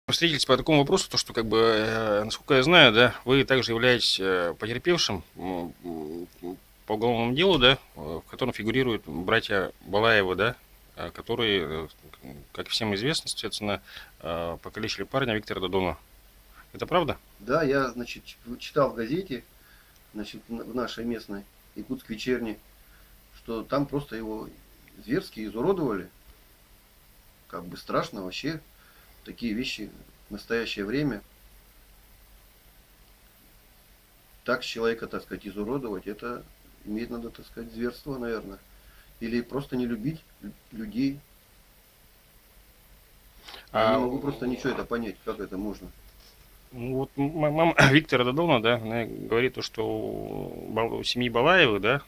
Встретились по такому вопросу, то что, как бы, насколько я знаю, да, вы также являетесь потерпевшим по уголовному делу, да, в котором фигурируют братья Балаевы, да, которые, как всем известно, соответственно, покалечили парня Виктора Додона. Это правда? Да, я, значит, читал в газете, значит, в нашей местной Якутск вечерней, что там просто его зверски изуродовали. Как бы страшно вообще такие вещи в настоящее время. Так человека, так сказать, изуродовать, это имеет, надо, так сказать, зверство, наверное. Или просто не любить людей. Я не А, могу просто ничего это понять, как это можно. вот мама Виктора Додона, да, она говорит то, что у семьи Балаевых, да,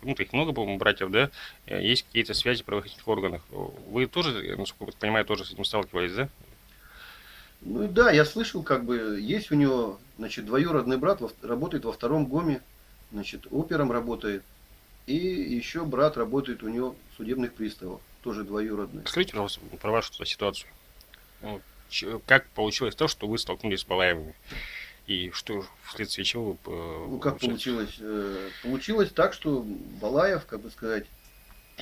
ну, их много, по-моему, братьев, да, есть какие-то связи в правоохранительных органах. Вы тоже, насколько я понимаю, тоже с этим сталкивались, да? Ну и да, я слышал, как бы, есть у него, значит, двоюродный брат, работает во втором ГОМе, значит, опером работает. И еще брат работает у него в судебных приставах, тоже двоюродный. Расскажите, пожалуйста, про вашу ситуацию. Вот, как получилось то, что вы столкнулись с Балаевыми? И что вследствие чего вы Ну как получается? получилось? Получилось так, что Балаев, как бы сказать,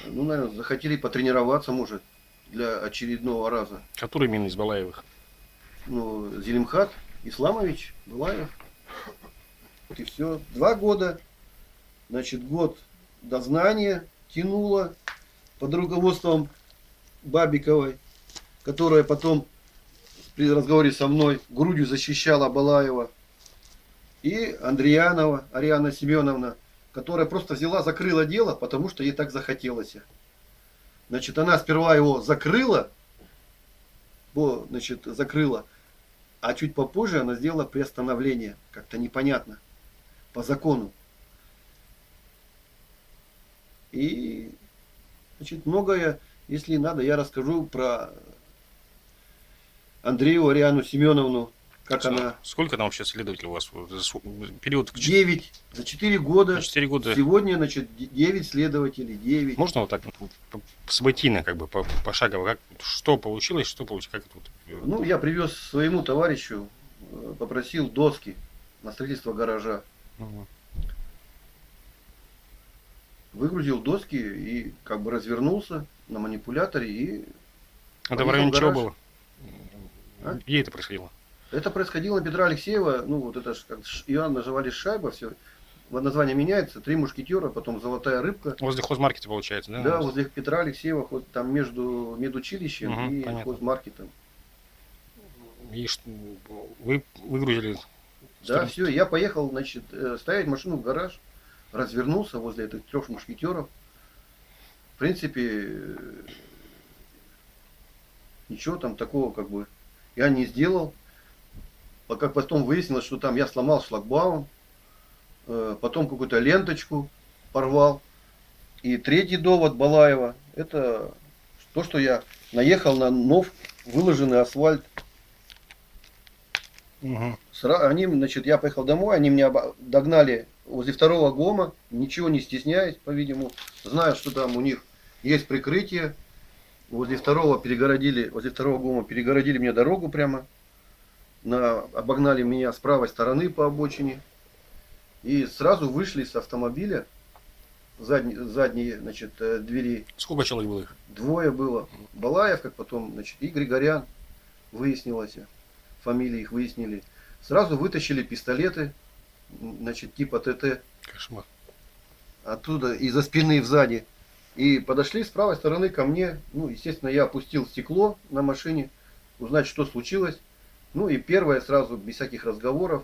ну, наверное, захотели потренироваться, может, для очередного раза. Который именно из Балаевых? Ну, Зелимхат Исламович Балаев. И все. 2 года, значит, год дознания тянуло под руководством Бабиковой, которая потом при разговоре со мной грудью защищала Балаева. И Андреянова Ариана Семеновна, которая просто взяла, закрыла дело, потому что ей так захотелось. Значит, она сперва его закрыла, значит, закрыла, а чуть попозже она сделала приостановление. Как-то непонятно. По закону. И, значит, многое, если надо, я расскажу про Андрею Ариану Семеновну, как она Сколько там вообще следователей у вас? Период 9 за 4 на года. 4 года. Сегодня, значит, 9 следователей, 9. Можно вот так событийно, как бы, пошагово, как, что получилось, как это вот, Ну, я привез своему товарищу, попросил доски на строительство гаража. Мгм. Выгрузил доски и как бы развернулся на манипуляторе и Это в поехал в районе чего гараж. было? А? Где это происходило? Это происходило на Петра Алексеева, ну вот это ж как ее называли шайба, все. Название меняется, Три мушкетера, потом Золотая рыбка. Возле хозмаркета получается, да? Да, возле Петра Алексеева, вот там между медучилищем Угу, и понятно. хозмаркетом. И вы выгрузили Да, все, я поехал, значит, ставить машину в гараж, развернулся возле этих 3 мушкетеров. В принципе, ничего там такого как бы я не сделал. А как потом выяснилось, что там я сломал шлагбаум, потом какую-то ленточку порвал. И третий довод Балаева, это то, что я наехал на выложенный асфальт. Угу. Они, значит, я поехал домой, они меня догнали возле второго ГОМа, ничего не стесняясь, по-видимому, знаю, что там у них есть прикрытие. Возле второго ГОМа перегородили мне дорогу прямо, обогнали меня с правой стороны по обочине и сразу вышли с автомобиля, задние, значит, двери. Сколько человек было их? Двое было. Балаев, как потом, значит, и Григорян, выяснилось, фамилии их выяснили. Сразу вытащили пистолеты, значит, типа ТТ. Кошмар. Оттуда из-за спины сзади. И подошли с правой стороны ко мне. Ну, естественно, я опустил стекло на машине, узнать, что случилось. Ну и первое сразу, без всяких разговоров,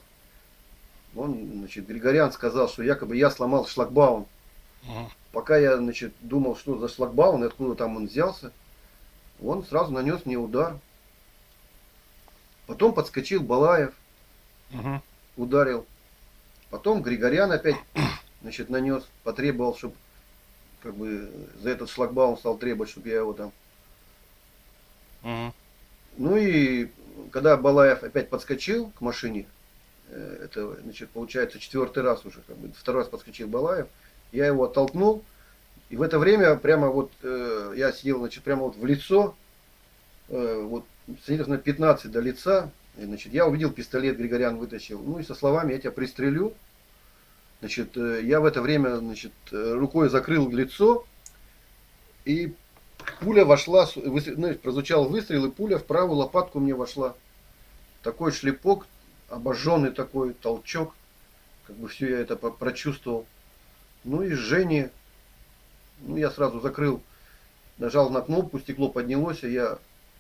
значит, Григорян сказал, что якобы я сломал шлагбаум. Угу. Пока я, значит, думал, что за шлагбаум и откуда там он взялся, он сразу нанес мне удар. Потом подскочил Балаев, Угу. ударил. Потом Григорян опять, значит, нанес, потребовал, чтобы как бы за этот шлагбаум стал требовать, чтобы я его там. Угу. Ну и когда Балаев опять подскочил к машине, это, значит, получается 4-й раз уже, как бы 2-й раз подскочил Балаев, я его оттолкнул, и в это время прямо вот я сидел, значит, прямо вот в лицо вот сантиметров на 15 до лица. И, значит, я увидел пистолет, Григорян вытащил. Ну и со словами: я тебя пристрелю. Значит, я в это время, значит, рукой закрыл лицо, и пуля вошла, знаешь, прозвучал выстрел, и пуля в правую лопатку мне вошла. Такой шлепок, обожженный такой толчок, как бы все я это прочувствовал. Ну и жжение. Ну, я сразу закрыл, нажал на кнопку, стекло поднялось, и я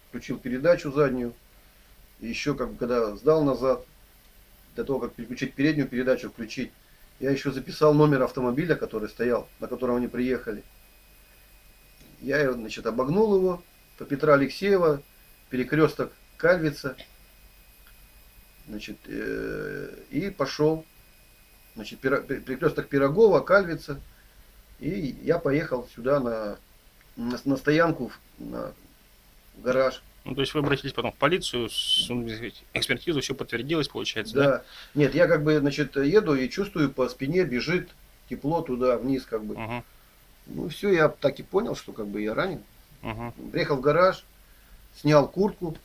включил передачу заднюю. И еще, как бы, когда сдал назад, для того, как переключить переднюю передачу, включить, я еще записал номер автомобиля, который стоял, на котором они приехали. Я, значит, обогнул его по Петра Алексеева, перекресток Кальвица, значит, и пошел, значит, перекресток Пирогова, Кальвица, и я поехал сюда на стоянку, на гараж. Ну, то есть вы обратились потом в полицию, экспертизу, все подтвердилось, получается, Да. да? Нет, я как бы, значит, еду и чувствую, по спине бежит тепло туда, вниз, как бы. Угу. Ну, все, я так и понял, что как бы я ранен. Угу. Приехал в гараж, снял куртку,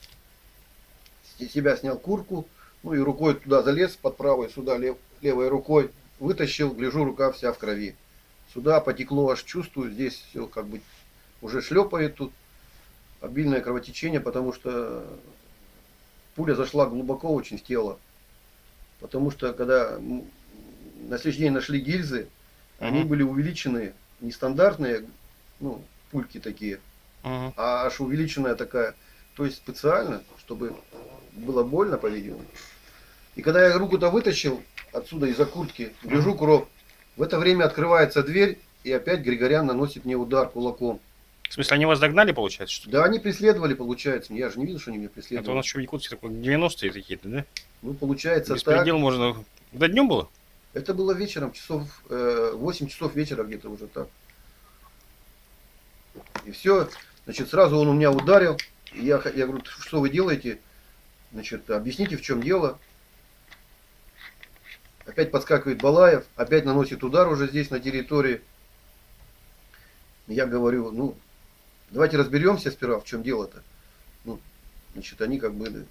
с себя снял куртку, ну и рукой туда залез, под правой, сюда левой рукой, вытащил, гляжу, рука вся в крови. Сюда потекло, аж чувствую, здесь все как бы уже шлепает тут, обильное кровотечение, потому что пуля зашла глубоко очень в тело. Потому что когда на следующий день нашли гильзы, они были увеличенные, нестандартные, ну, пульки такие, а аж увеличенная такая. То есть специально, чтобы было больно, по-видимому. И когда я руку-то вытащил отсюда из-за куртки, гляжу, кровь. В это время открывается дверь, и опять Григорян наносит мне удар кулаком. В смысле, они вас догнали, получается, что ли? Да, они преследовали, получается. Я же не видел, что они меня Это у преследовали. нас еще в Якутске такое 90-е какие-то, да? Ну, получается Беспредел так. можно... Да днем было? Это было вечером, 8 часов вечера где-то уже так. И все. Значит, сразу он у меня ударил. И я говорю: что вы делаете? Значит, объясните, в чем дело. Опять подскакивает Балаев, опять наносит удар уже здесь, на территории. Я говорю: ну, давайте разберемся сперва, в чем дело-то. Ну, значит, они как бы...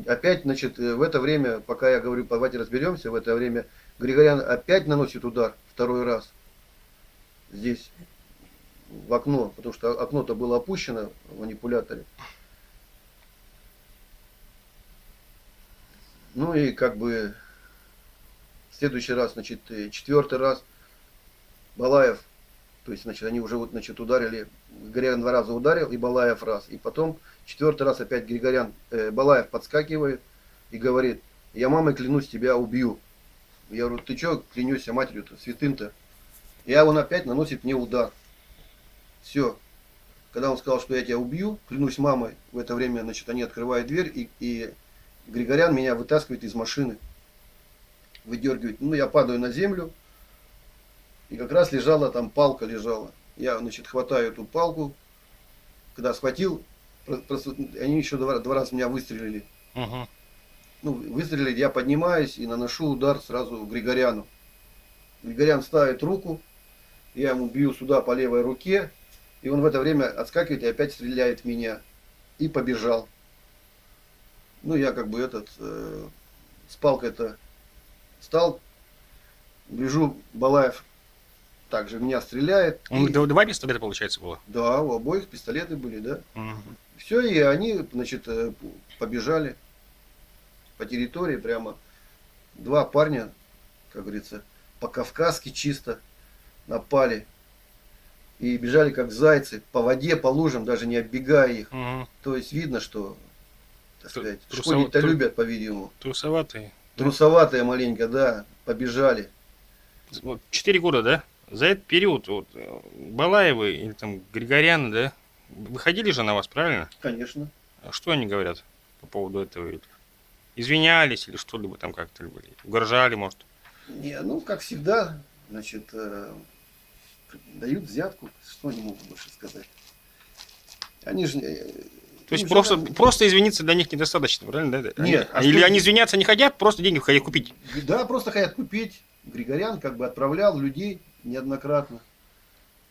Опять, значит, в это время, пока я говорю: давайте разберемся, в это время Григорян опять наносит удар второй раз. Здесь, в окно, потому что окно-то было опущено в манипуляторе. Ну и как бы в следующий раз, значит, четвертый раз Балаев, то есть, значит, они уже вот, значит, ударили, Григорян 2 раза ударил, и Балаев раз. И потом четвертый раз опять Балаев подскакивает и говорит: я мамой клянусь, тебя убью. Я говорю: ты что клянешься матерью-то, святым-то? И он опять наносит мне удар. Все. Когда он сказал, что я тебя убью, клянусь мамой, в это время, значит, они открывают дверь, и Григорян меня вытаскивает из машины. Выдергивает. Ну, я падаю на землю. И как раз лежала там, палка лежала. Я, значит, хватаю эту палку. Когда схватил, они еще 2 раза меня выстрелили. Угу. Ну, выстрелили, я поднимаюсь и наношу удар сразу Григоряну. Григорян ставит руку, я ему бью сюда по левой руке, и он в это время отскакивает и опять стреляет в меня. И побежал. Ну, я как бы с палкой-то стал, гляжу, Балаев также меня стреляет. Он 2 пистолета, получается, было? Да, у обоих пистолеты были, да. Угу. Все, и они, значит, побежали по территории прямо. 2 парня, как говорится, по-кавказски чисто напали. И бежали как зайцы, по воде, по лужам, даже не оббегая их. Угу. То есть видно, что, так сказать, Трусово- школьники-то любят, по-видимому. Трусоватые. Трусоватые маленько, да, побежали. 4 года, да? За этот период вот, Балаевы или там Григоряны, да, выходили же на вас, правильно? Конечно. А что они говорят по поводу этого? Извинялись или что-либо там как-то были? Угрожали, может? Не, ну, как всегда, значит, дают взятку. Что они могут больше сказать? Они же... То есть просто извиниться для них недостаточно, правильно? Да? Нет. Или они извиняться не хотят, просто деньги хотят купить? Да, просто хотят купить. Григорян как бы отправлял людей неоднократно.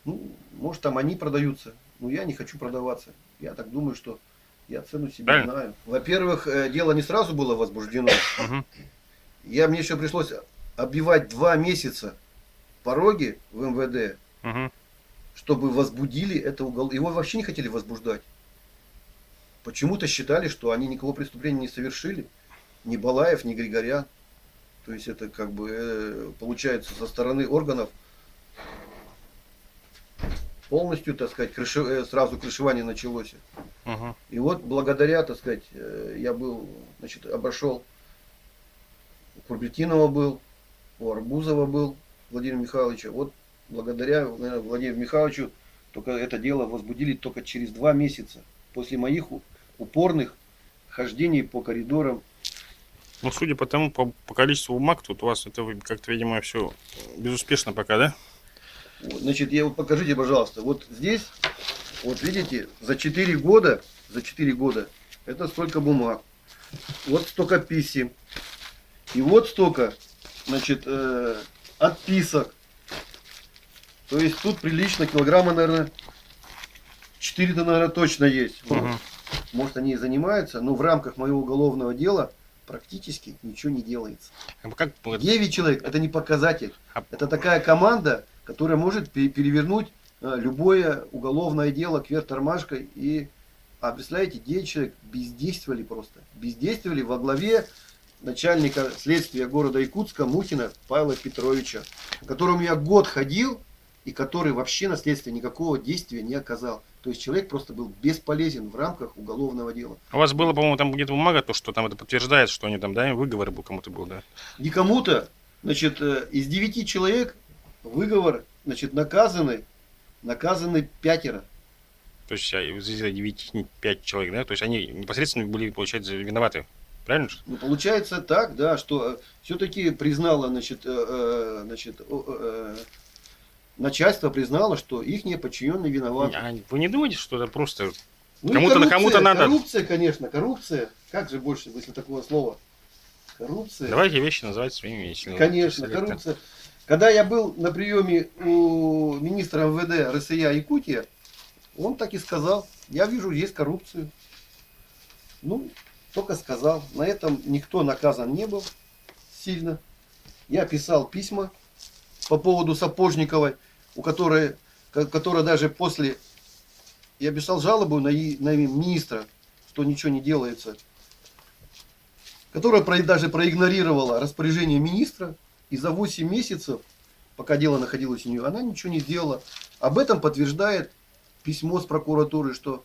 Ну, может, там они продаются. Но я не хочу продаваться. Я так думаю, что я цену себе Правильно. знаю. Во-первых, дело не сразу было возбуждено. Мгм. Мне еще пришлось оббивать 2 месяца пороги в МВД, Мгм. чтобы возбудили это уголовное. Его вообще не хотели возбуждать. Почему-то считали, что они никакого преступления не совершили. Ни Балаев, ни Григорян. То есть это как бы получается со стороны органов полностью, так сказать, сразу крышевание началось. Мгм. И вот благодаря, так сказать, я был, значит, обошел, у Курбертинова был, у Арбузова был, Владимира Михайловича. Вот благодаря, наверное, Владимиру Михайловичу только это дело возбудили только через 2 месяца после моих упорных хождений по коридорам. Ну, судя по тому, по количеству бумаг, тут у вас это как-то, видимо, все безуспешно пока, да? Вот, значит, покажите, пожалуйста, вот здесь, вот видите, за 4 года это столько бумаг, вот столько писем, и вот столько, значит, отписок. То есть тут прилично, килограмма, наверное, 4-то, наверное, точно есть. Мгм. Может, они и занимаются, но в рамках моего уголовного дела практически ничего не делается. Как, 9 человек – это не показатель. а- Это такая команда, которая может перевернуть любое уголовное дело кверх тормашкой. А представляете, 9 человек бездействовали просто. Бездействовали во главе начальника следствия города Якутска Мухина Павла Петровича, к которому я год ходил и который вообще на следствие никакого действия не оказал. То есть человек просто был бесполезен в рамках уголовного дела. У вас было, по-моему, там где-то бумага, то, что там это подтверждает, что они там, да, выговор был кому-то был, да? Не кому-то, значит, из 9 человек выговор, значит, наказаны 5. То есть из 9, 5 человек, да? То есть они непосредственно были, получается, виноваты. Правильно? Ну, получается так, да, что все-таки признало, значит, начальство признало, что их подчиненные виноваты. А вы не думаете, что это просто Ну, кому-то на кому-то надо? Коррупция, конечно, коррупция. Как же больше, если такого слова? Коррупция. Давайте вещи называть своими именами. Конечно, коррупция. Когда я был на приеме у министра МВД РСЯ Якутия, он так и сказал: я вижу, есть коррупцию. Ну, только сказал. На этом никто наказан не был сильно. Я писал письма по поводу Сапожниковой, которая даже после... Я писал жалобу на министра, что ничего не делается. Которая даже проигнорировала распоряжение министра. И за 8 месяцев, пока дело находилось у нее, она ничего не сделала. Об этом подтверждает письмо с прокуратуры, что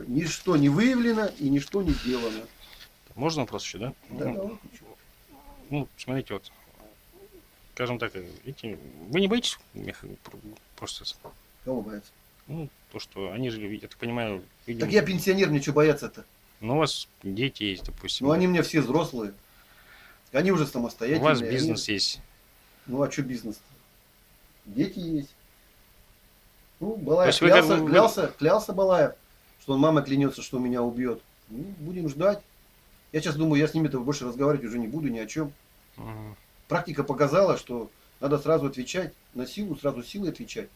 ничто не выявлено и ничто не сделано. Можно вопрос еще, да? Да, Ну, смотрите, вот, скажем так, видите, вы не боитесь просто, Кого боятся? ну, то, что они же, я так понимаю, видимо, Так я пенсионер, мне что бояться-то? ну, у вас дети есть, допустим. Ну, они мне все взрослые. Они уже самостоятельные. У вас бизнес есть. Ну, а что бизнес? Дети есть. Ну, Балаев есть вы как бы- клялся Балаев, что он мама клянется, что меня убьет. Ну, будем ждать. Я сейчас думаю, я с ними-то больше разговаривать уже не буду ни о чем. Мгм. Практика показала, что надо сразу отвечать на силу, сразу силой отвечать.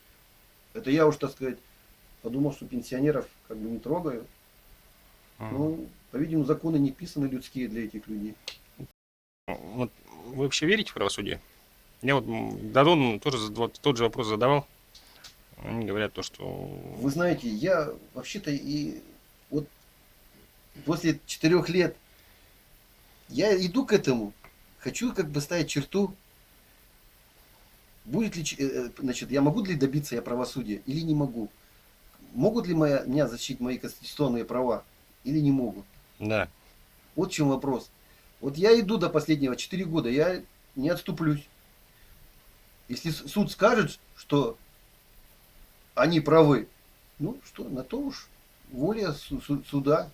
Это я уж, так сказать, подумал, что пенсионеров как бы не трогаю. Мгм. Ну, по-видимому, законы не писаны людские для этих людей. Вот вы вообще верите в правосудие? Я вот Дадон тоже тот же вопрос задавал. Они говорят то, что... Вы знаете, я вообще-то и вот после 4 лет я иду к этому. Хочу как бы ставить черту. Будет ли, значит, я могу ли добиться я правосудия или не могу? Могут ли меня защитить мои конституционные права или не могут? Да. Вот в чем вопрос. Вот я иду до последнего 4 года, я не отступлюсь. Если суд скажет, что они правы, ну что, на то уж воля суда.